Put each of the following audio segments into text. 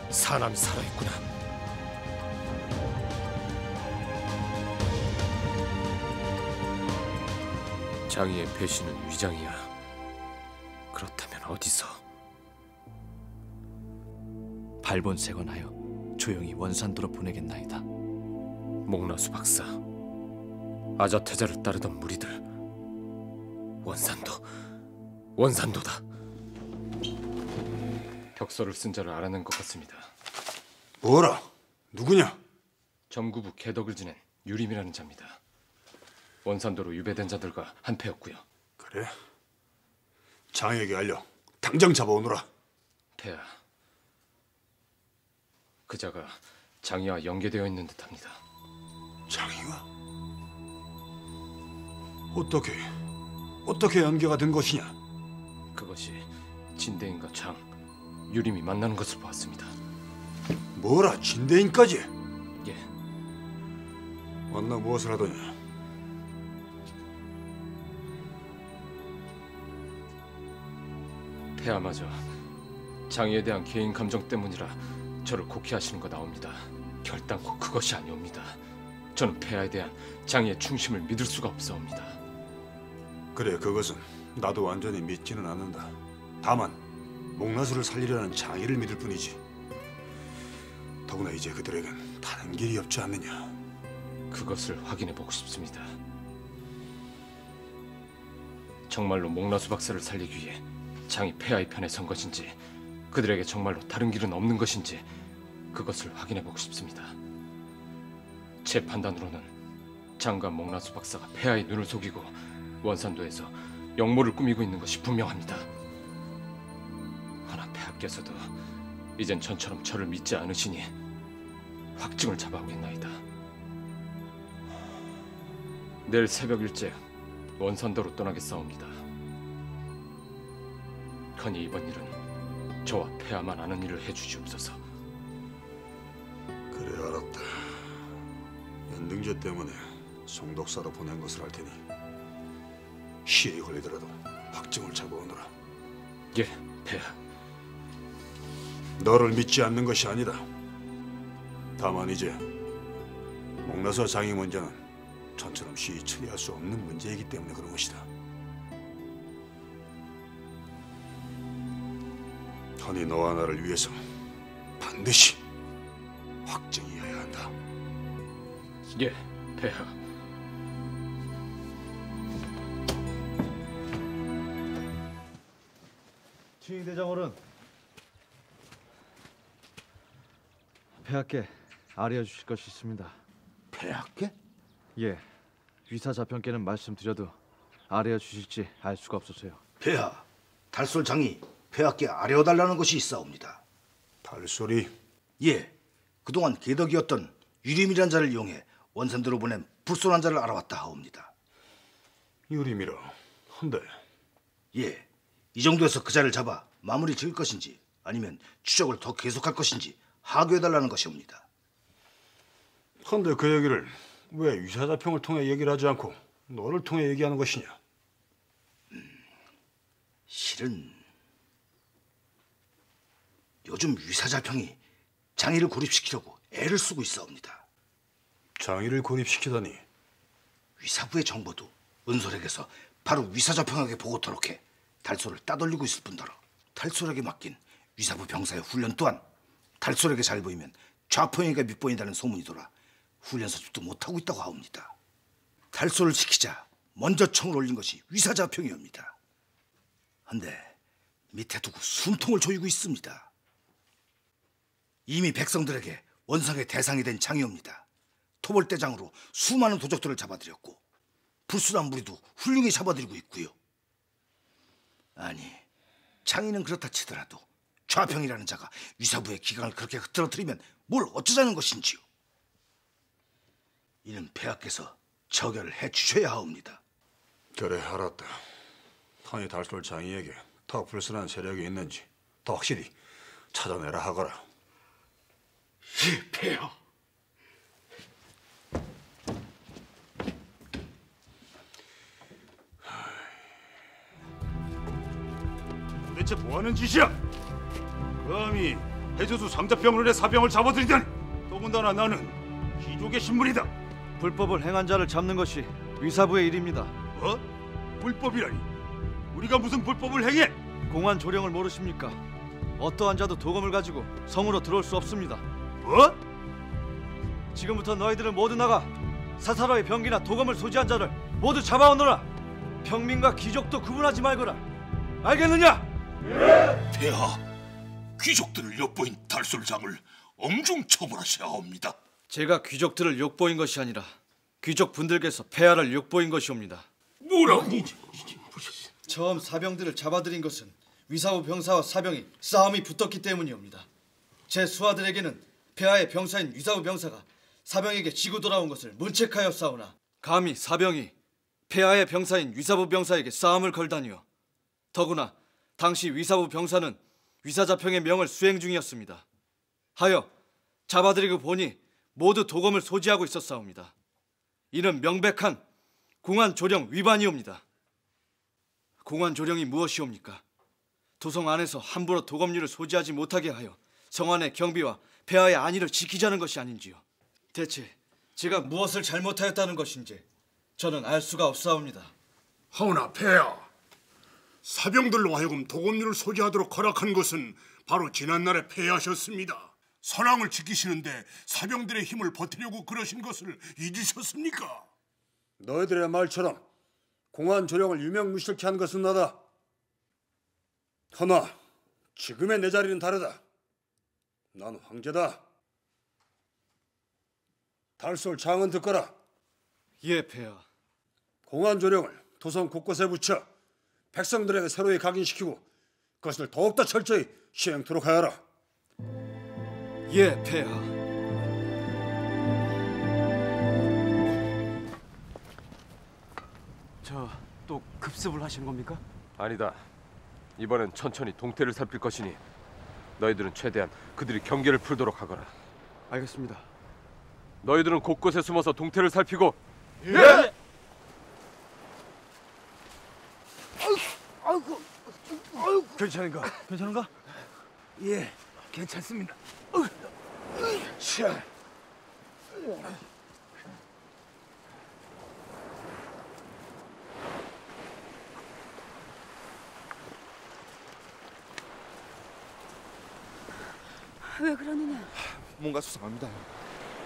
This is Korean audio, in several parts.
사남이 살아있구나. 장이의 배신은 위장이야. 그렇다면 어디서? 발본색원하여 조용히 원산도로 보내겠나이다. 목나수 박사, 아자태자를 따르던 무리들, 원산도다. 벽서를 쓴 자를 알아낸 것 같습니다. 뭐라? 누구냐? 점구부 개덕을 지낸 유림이라는 자입니다. 원산도로 유배된 자들과 한패였고요. 그래? 장에게 알려 당장 잡아오너라. 폐하, 그 자가 장이와 연계되어 있는 듯합니다. 장이와? 어떻게 연계가 된 것이냐? 그것이 진대인과 장, 유림이 만나는 것을 보았습니다. 뭐라, 진대인까지? 예. 만나 무엇을 하더냐? 폐하마저 장이에 대한 개인 감정 때문이라 저를 곡해하시는 거 나옵니다. 결단코 그것이 아니옵니다. 저는 폐하에 대한 장이의 충심을 믿을 수가 없사옵니다. 그래, 그것은 나도 완전히 믿지는 않는다. 다만 목나수를 살리려는 장이를 믿을 뿐이지. 더구나 이제 그들에겐 다른 길이 없지 않느냐. 그것을 확인해보고 싶습니다. 정말로 목나수 박사를 살리기 위해 장이 폐하의 편에 선 것인지, 그들에게 정말로 다른 길은 없는 것인지 그것을 확인해보고 싶습니다. 제 판단으로는 장과 목나수 박사가 폐하의 눈을 속이고 원산도에서 역모를 꾸미고 있는 것이 분명합니다. 허나 폐하께서도 이젠 전처럼 저를 믿지 않으시니 확증을 잡아오겠나이다. 내일 새벽 일찍 원산도로 떠나겠사옵니다. 허니 이번 일은 저와 폐하만 아는 일을 해주시옵소서. 그래, 알았다. 연등제 때문에 송독사로 보낸 것을 알 테니 시일이 걸리더라도 확증을 잡아오너라. 예, 폐하. 너를 믿지 않는 것이 아니다. 다만 이제 목나수와 장이 문제는 전처럼 쉬이 처리할 수 없는 문제이기 때문에 그런 것이다. 허니 너와 나를 위해서 반드시 확증이어야 한다. 예, 폐하. 칭의대장어른, 폐하께 아뢰어 주실 것이 있습니다. 폐하께? 예, 위사자평께는 말씀드려도 아뢰어 주실지 알 수가 없어서요. 폐하, 달솔장이 폐하께 아뢰어달라는 것이 있사옵니다. 달소리? 예, 그동안 개덕이었던 유림이란 자를 이용해 원산도로 보낸 불손한 자를 알아왔다 하옵니다. 유림이라. 헌데 예, 이 정도에서 그 자를 잡아 마무리 지을 것인지 아니면 추적을 더 계속할 것인지 하교해달라는 것이옵니다. 헌데 그 얘기를 왜 위사자평을 통해 얘기를 하지 않고 너를 통해 얘기하는 것이냐? 실은 요즘 위사자평이 장이를 고립시키려고 애를 쓰고 있사옵니다. 장이를 고립시키다니? 위사부의 정보도 은솔에게서 바로 위사자평에게 보고토록 해 달솔을 따돌리고 있을 뿐더러 달솔에게 맡긴 위사부 병사의 훈련 또한 달솔에게 잘 보이면 좌평에게 밑보인다는 소문이 돌아 훈련 소집도 못하고 있다고 하옵니다. 달솔을 지키자 먼저 청을 올린 것이 위사자평이옵니다. 한데 밑에 두고 숨통을 조이고 있습니다. 이미 백성들에게 원상의 대상이 된 장이옵니다. 토벌대장으로 수많은 도적들을 잡아들였고 불순한 무리도 훌륭히 잡아들이고 있고요. 아니, 장이는 그렇다 치더라도 좌평이라는 자가 위사부의 기강을 그렇게 흐트러뜨리면 뭘 어쩌자는 것인지요. 이는 폐하께서 처결을 해주셔야 하옵니다. 그래, 알았다. 허니 달솔 장이에게 더 불순한 세력이 있는지 더 확실히 찾아내라 하거라. 예, 폐하. 대체 뭐하는 짓이야? 감히 해조수 삼자병원의 사병을 잡아들이다니. 더군다나 나는 귀족의 신분이다. 불법을 행한 자를 잡는 것이 위사부의 일입니다. 뭐? 불법이라니? 우리가 무슨 불법을 행해? 공안 조령을 모르십니까? 어떠한 자도 도검을 가지고 성으로 들어올 수 없습니다. 뭐? 지금부터 너희들은 모두 나가 사사로이 병기나 도검을 소지한 자를 모두 잡아오너라. 평민과 귀족도 구분하지 말거라. 알겠느냐? 폐하, 귀족들을 엿보인 달솔장을 엄중 처벌하셔야 합니다. 제가 귀족들을 욕보인 것이 아니라 귀족 분들께서 폐하를 욕보인 것이옵니다. 뭐라고? 처음 사병들을 잡아들인 것은 위사부 병사와 사병이 싸움이 붙었기 때문이옵니다. 제 수하들에게는 폐하의 병사인 위사부 병사가 사병에게 지고 돌아온 것을 문책하여 싸우나 감히 사병이 폐하의 병사인 위사부 병사에게 싸움을 걸다니요. 더구나 당시 위사부 병사는 위사자평의 명을 수행 중이었습니다. 하여 잡아들이고 보니 모두 도검을 소지하고 있었사옵니다. 이는 명백한 공안 조령 위반이옵니다. 공안 조령이 무엇이옵니까? 도성 안에서 함부로 도검류를 소지하지 못하게 하여 성안의 경비와 폐하의 안위를 지키자는 것이 아닌지요. 대체 제가 무엇을 잘못하였다는 것인지 저는 알 수가 없사옵니다. 하오나 폐하, 사병들로 하여금 도검류를 소지하도록 허락한 것은 바로 지난날에 폐하셨습니다. 선왕을 지키시는데 사병들의 힘을 버티려고 그러신 것을 잊으셨습니까? 너희들의 말처럼 공안 조령을 유명무실케 한 것은 나다. 허나 지금의 내 자리는 다르다. 난 황제다. 달솔 장은 듣거라. 예, 폐하. 공안 조령을 도성 곳곳에 붙여 백성들에게 새로이 각인시키고 그것을 더욱더 철저히 시행토록 하여라. 예, 폐하. 저 또 급습을 하시는 겁니까? 아니다. 이번엔 천천히 동태를 살필 것이니 너희들은 최대한 그들이 경계를 풀도록 하거라. 알겠습니다. 너희들은 곳곳에 숨어서 동태를 살피고. 예! 괜찮은가? 괜찮은가? 예, 괜찮습니다. 왜 그러느냐? 뭔가 수상합니다.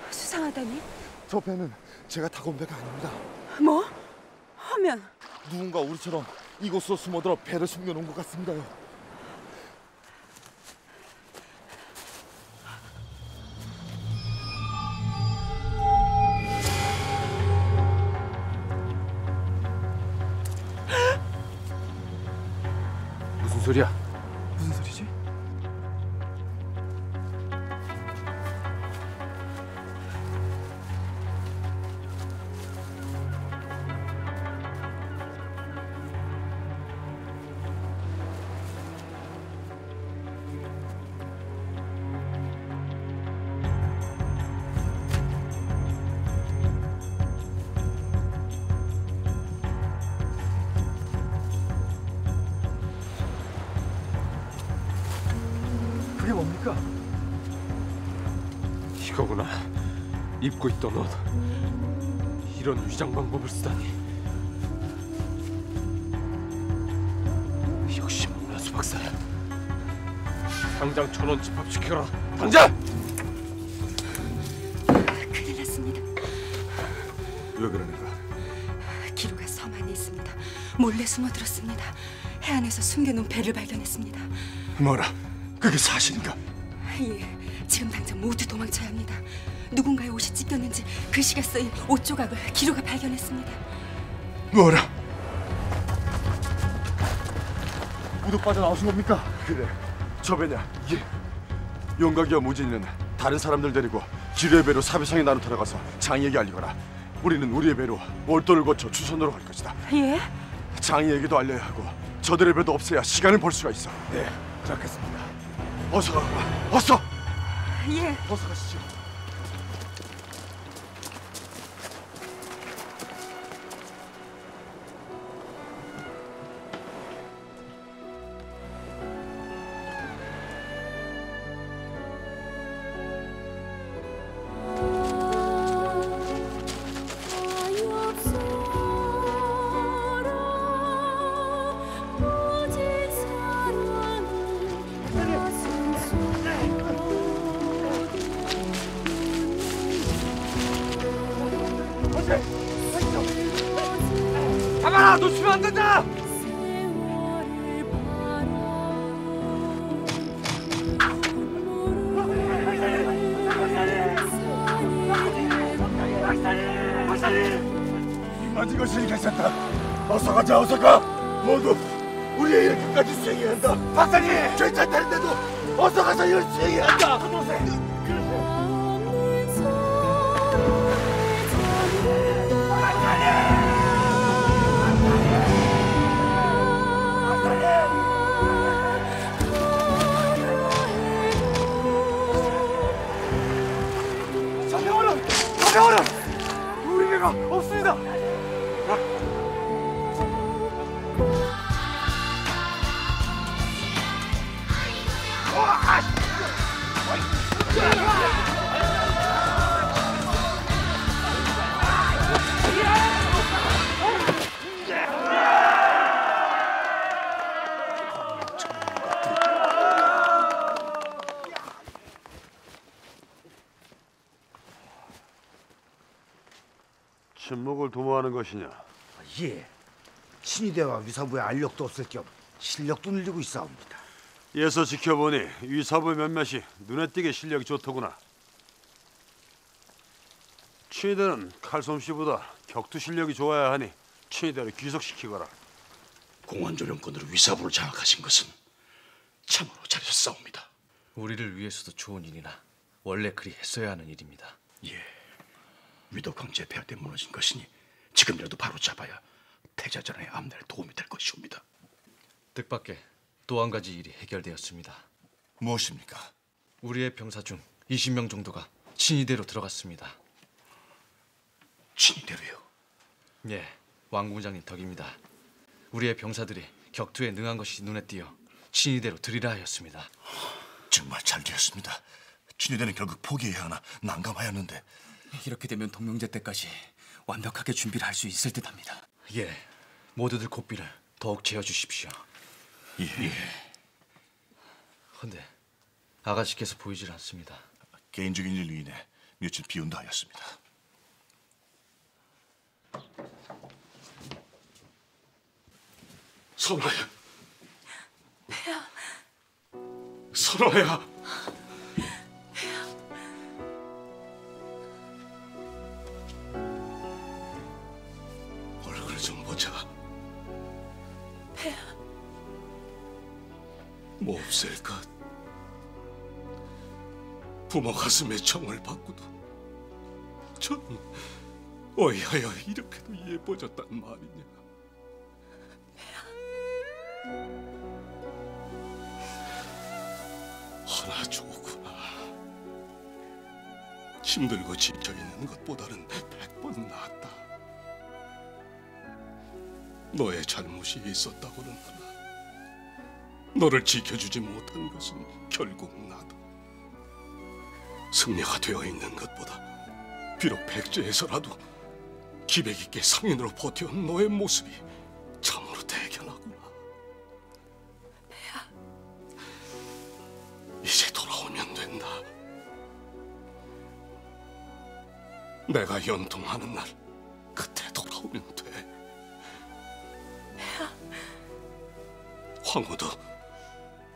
수상하다니? 저 배는 제가 타고 온 배가 아닙니다. 뭐? 하면 누군가 우리처럼 이곳으로 숨어들어 배를 숨겨놓은 것 같습니다요. 무슨 소리야? 무슨 소리지? 그게 뭡니까? 이거구나. 입고 있던 옷. 이런 위장 방법을 쓰다니. 역시 문화수 박사야. 당장 전원 집합시켜라. 당장! 큰일 났습니다. 왜 그러는가? 기루가 섬 안에 있습니다. 몰래 숨어들었습니다. 해안에서 숨겨놓은 배를 발견했습니다. 뭐라? 그게 사실인가? 예, 지금 당장 모두 도망쳐야 합니다. 누군가의 옷이 찢겼는지 글씨가 쓰인 옷 조각을 기루가 발견했습니다. 뭐라? 모두 빠져나오신 겁니까? 그래, 저 배냐? 예. 용각이와 무진이는 다른 사람들 데리고 기류의 배로 사비성에 나눠 들어가서 장이에게 알리거라. 우리는 우리의 배로 몰도를 거쳐 주선으로 갈 것이다. 예? 장이에게도 알려야 하고 저들의 배도 없애야 시간을 벌 수가 있어. 네, 그렇겠습니다. 어서 가거라. 어서. 예. 어서 가시죠. 잡아라! 놓치면 안 된다! 아직 것이 괜찮다. 어서 가자, 어서 가. 모두 우리의 이렇게까지 수행해야 한다. 박사님, 괜찮다는데도 어서 가서 이걸 수행해야 한다. 서병원은 우리 개가 없습니다. 침묵을 도모하는 것이냐? 예. 친위대와 위사부의 알력도 없을 겸 실력도 늘리고 있사옵니다. 예서 지켜보니 위사부 몇몇이 눈에 띄게 실력이 좋더구나. 친위대는 칼솜씨보다 격투 실력이 좋아야 하니 친위대를 귀속시키거라. 공안조령권으로 위사부를 장악하신 것은 참으로 잘하셨사옵니다. 우리를 위해서도 좋은 일이나 원래 그리 했어야 하는 일입니다. 예, 위덕황제 폐하 때 무너진 것이니 지금이라도 바로 잡아야 태자전의 암날에 도움이 될 것이옵니다. 뜻밖의 또 한 가지 일이 해결되었습니다. 무엇입니까? 우리의 병사 중 20명 정도가 친위대로 들어갔습니다. 친위대로요? 예, 왕군장님 덕입니다. 우리의 병사들이 격투에 능한 것이 눈에 띄어 친위대로 들이라 하였습니다. 정말 잘 되었습니다. 친위대는 결국 포기해야 하나 난감하였는데 이렇게 되면 동명제 때까지 완벽하게 준비를 할 수 있을 듯합니다. 예, 모두들 고삐를 더욱 재어주십시오. 예. 헌데 아가씨께서 보이질 않습니다. 개인적인 일로 인해 며칠 비운다 하였습니다. 선아야. 폐하. 선아야. 얼굴 좀 보자. 폐하. 몹쓸 것. 부모 가슴에 정을 받고도 전 어이하여 이렇게도 예뻐졌단 말이냐. 하나 좋구나. 힘들고 지쳐있는 것보다는 100번 낫다. 너의 잘못이 있었다고는 하나 너를 지켜주지 못한 것은 결국 나다. 승려가 되어 있는 것보다 비록 백제에서라도 기백 있게 상인으로 버텨온 너의 모습이 참으로 대견하구나. 폐하. 이제 돌아오면 된다. 내가 연통하는 날 그때 돌아오면 돼. 폐하. 황후도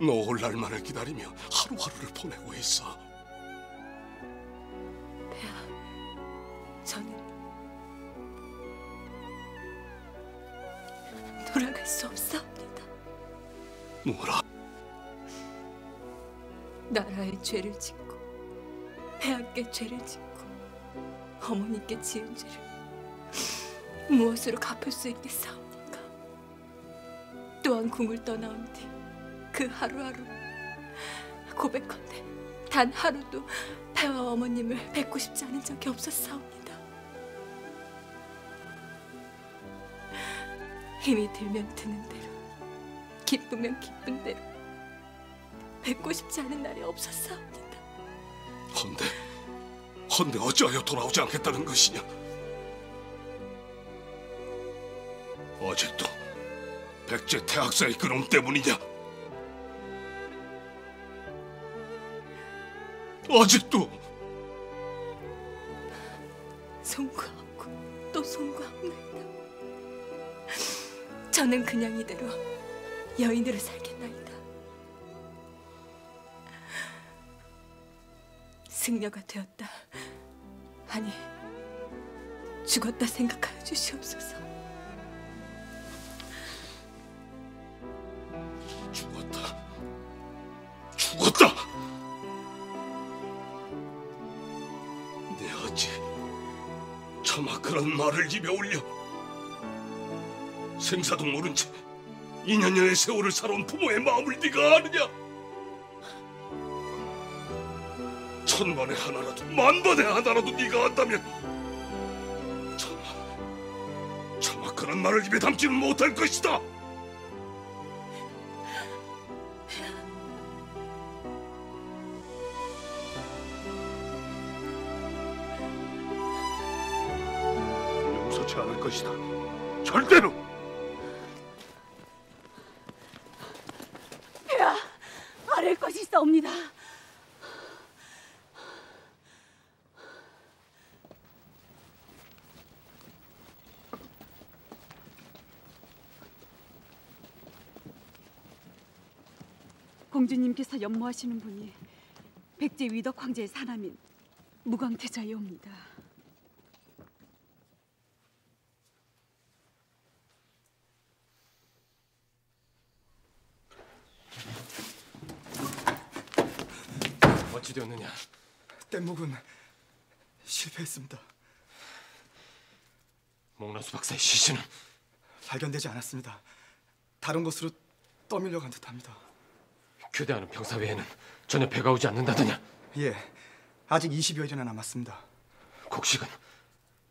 너 올 날만을 기다리며 하루하루를 보내고 있어. 폐하, 저는 돌아갈 수 없사옵니다. 뭐라? 나라에 죄를 짓고 폐하께 죄를 짓고 어머니께 지은 죄를 무엇으로 갚을 수 있겠사옵니까? 또한 궁을 떠나온 뒤 그 하루하루 고백컨대 단 하루도 폐와 어머님을 뵙고 싶지 않은 적이 없었사옵니다. 힘이 들면 드는 대로 기쁘면 기쁜 대로 뵙고 싶지 않은 날이 없었사옵니다. 헌데 어찌하여 돌아오지 않겠다는 것이냐? 아직도 백제 태학사의 그놈 때문이냐? 아직도 송구하고 또 송구하옵나이다. 저는 그냥 이대로 여인으로 살겠나이다. 승려가 되었다, 아니 죽었다 생각하여 주시옵소서. 죽었다. 내 어찌 차마 그런 말을 입에 올려. 생사도 모른 채 2년여의 세월을 살아온 부모의 마음을 네가 아느냐? 천만에 하나라도 만번에 하나라도 네가 안다면 차마 그런 말을 입에 담지는 못할 것이다. 용서치 않을 것이다. 절대로. 폐하, 아랠 것이 있사옵니다. 공주님께서 연모하시는 분이 백제 위덕 황제의 사남인 무광태자이옵니다. 어찌 되었느냐? 뗏목은 실패했습니다. 목라수 박사의 시신은 발견되지 않았습니다. 다른 곳으로 떠밀려간 듯합니다. 교대하는 병사 외에는 전혀 배가 오지 않는다더냐? 예, 아직 20여일이나 남았습니다. 곡식은?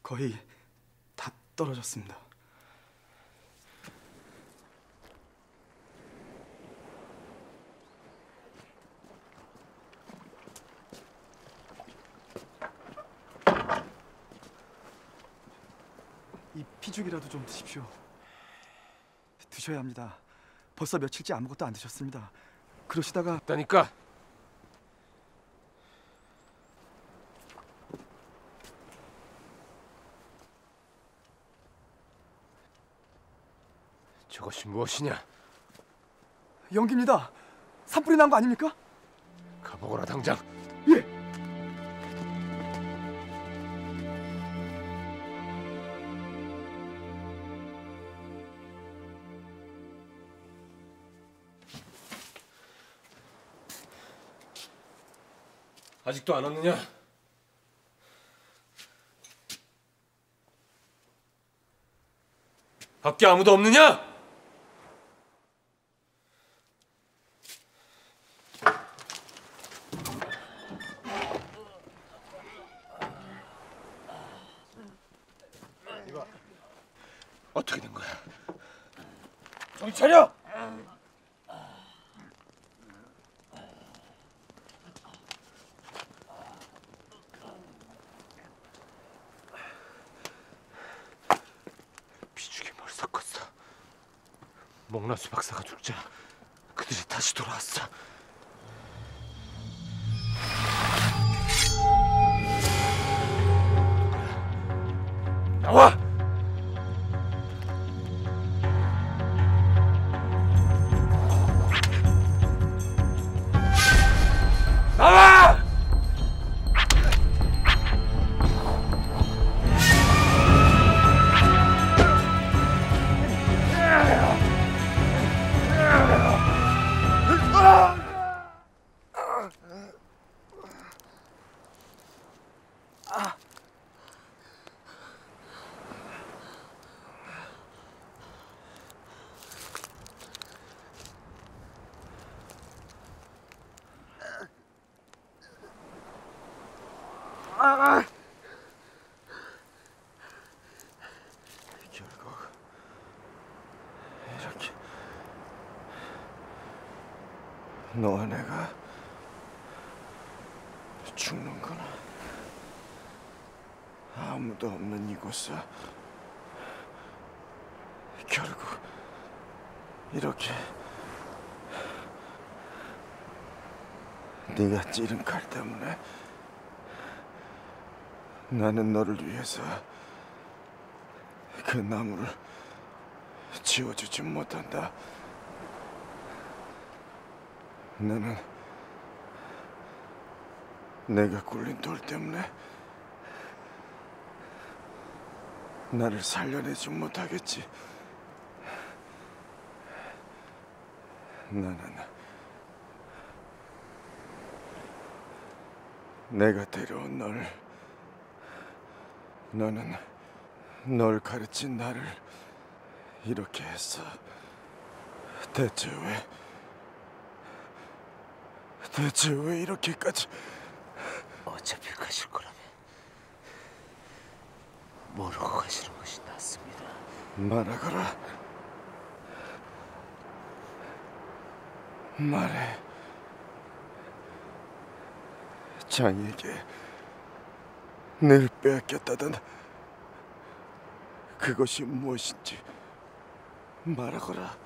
거의 다 떨어졌습니다. 이 피죽이라도 좀 드십시오. 드셔야 합니다. 벌써 며칠째 아무것도 안 드셨습니다. 그러시다가 있다니까. 저것이 무엇이냐? 연기입니다. 산불이 난 거 아닙니까? 가보거라 당장. 예. 아직도 안 왔느냐? 밖에 아무도 없느냐? 어떻게 된 거야? 정신 차려! 목라수 박사가 죽자 그들이 다시 돌아왔어. 나와! 나와! 결국 이렇게 너와 내가 죽는구나. 아무도 없는 이곳에 결국 이렇게 네가 찌른 칼 때문에 나는 너를 위해서 그 나무를 지워주지 못한다. 나는 내가 굴린 돌 때문에 나를 살려내지 못하겠지. 나는 내가 데려온 너는 널 가르친 나를 이렇게 했어. 대체 왜 이렇게까지? 어차피 가실 거라면 모르고 가시는 것이 낫습니다. 말하거라. 말해. 장에게 늘 빼앗겼다던 그것이 무엇인지 말하거라.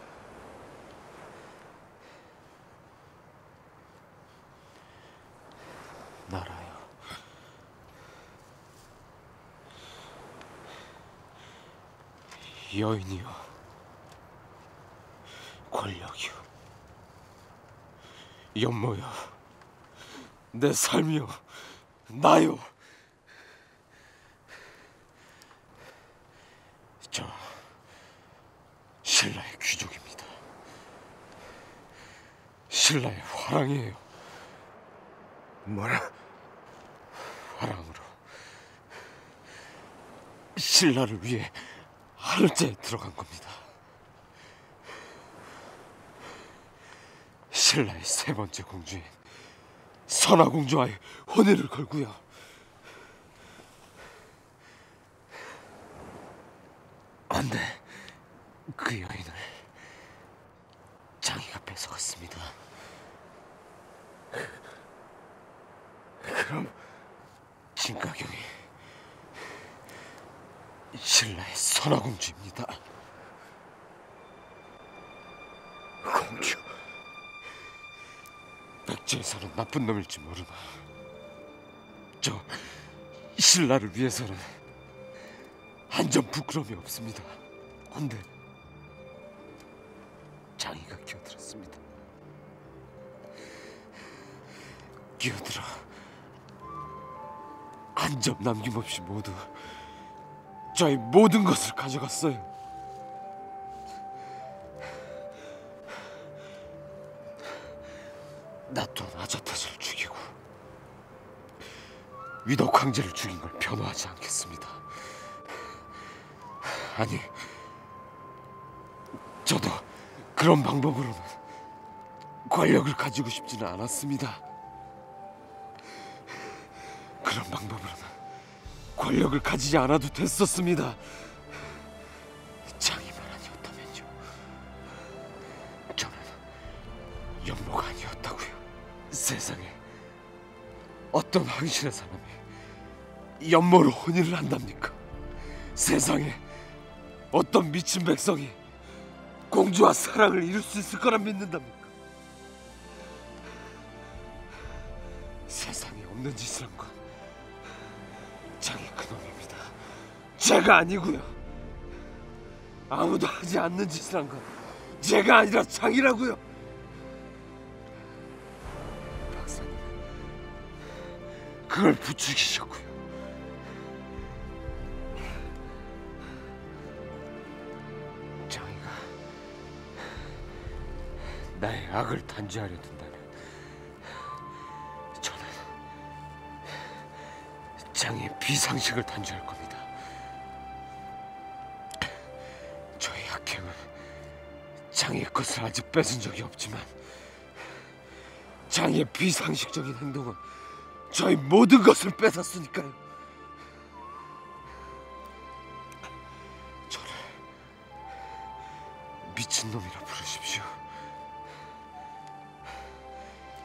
나라요. 여인이요. 권력이요. 연모요. 내 삶이요. 나요. 저 신라의 귀족입니다. 신라의 화랑이에요. 뭐라? 화랑으로 신라를 위해 하늘자에 들어간 겁니다. 신라의 세 번째 공주인 선화공주와의 혼인을 걸고요. 안돼, 그 여인을 장이가 뺏어갔습니다. 그럼 진가경이 신라의 선화공주입니다. 공주? 백제에서는 나쁜 놈일지 모르나 저 신라를 위해서는 한 점 부끄러움이 없습니다. 근데 장이가 끼어들었습니다. 끼어들어 한 점 남김없이 모두 저의 모든 것을 가져갔어요. 나 또한 아자타즈를 죽이고 위덕 황제를 죽인 걸 변호하지 않겠습니다. 아니, 저도 그런 방법으로는 권력을 가지고 싶지는 않았습니다. 그런 방법으로는 권력을 가지지 않아도 됐었습니다. 장이만 아니었다면요. 저는 연모가 아니었다고요. 세상에 어떤 황실의 사람이 연모로 혼인을 한답니까? 세상에 어떤 미친 백성이 공주와 사랑을 이룰 수 있을 거라 믿는답니까? 세상에 없는 짓을 한 건 장이 그놈입니다. 제가 아니고요. 아무도 하지 않는 짓을 한 건 제가 아니라 장이라고요. 박사님, 그걸 부추기셨고요. 장이가 나의 악을 단죄하려 든다면 저는 장의 비상식을 단죄할 겁니다. 저의 악행은 장의 것을 아직 뺏은 적이 없지만 장의 비상식적인 행동은 저의 모든 것을 뺏었으니까요. 저를 미친놈이라 부르십시오.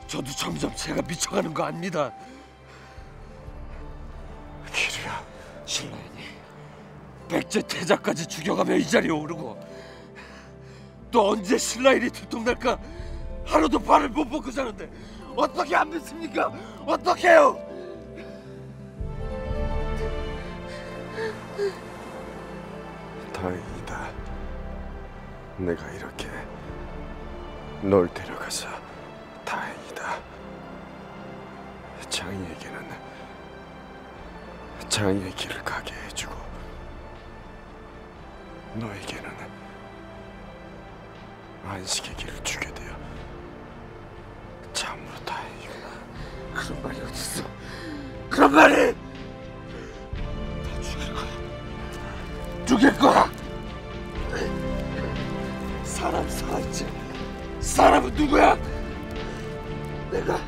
저도 점점 제가 미쳐가는 거 압니다. 기루야, 신라연이 백제 태자까지 죽여가며 이 자리에 오르고 또 언제 신라일이 들통날까 하루도 발을 못 뻗고 자는데 어떻게 안 믿습니까? 어떻게요? 다행이다. 내가 이렇게 널 데려가서 다행이다. 장이에게는 장이의 길을 가게 해주고 너에게는 안식의 길을 주게 되어 참으로 다행이구나. 그런 말이 어딨어? 그런 말이! 다 죽일 거야. 죽일 거야. 사람 살아있지. 사람은 누구야? 내가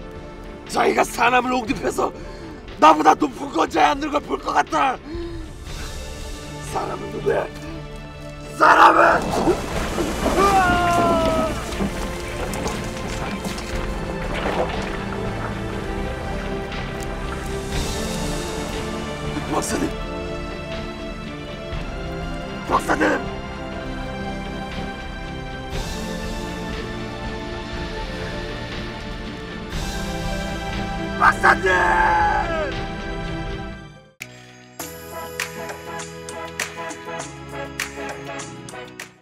자기가 사람을 옹립해서 나보다 높은 건지 않는 걸 볼 것 같다. 사람은 누구야? 사람은! 박사님! 박사님! 박사님!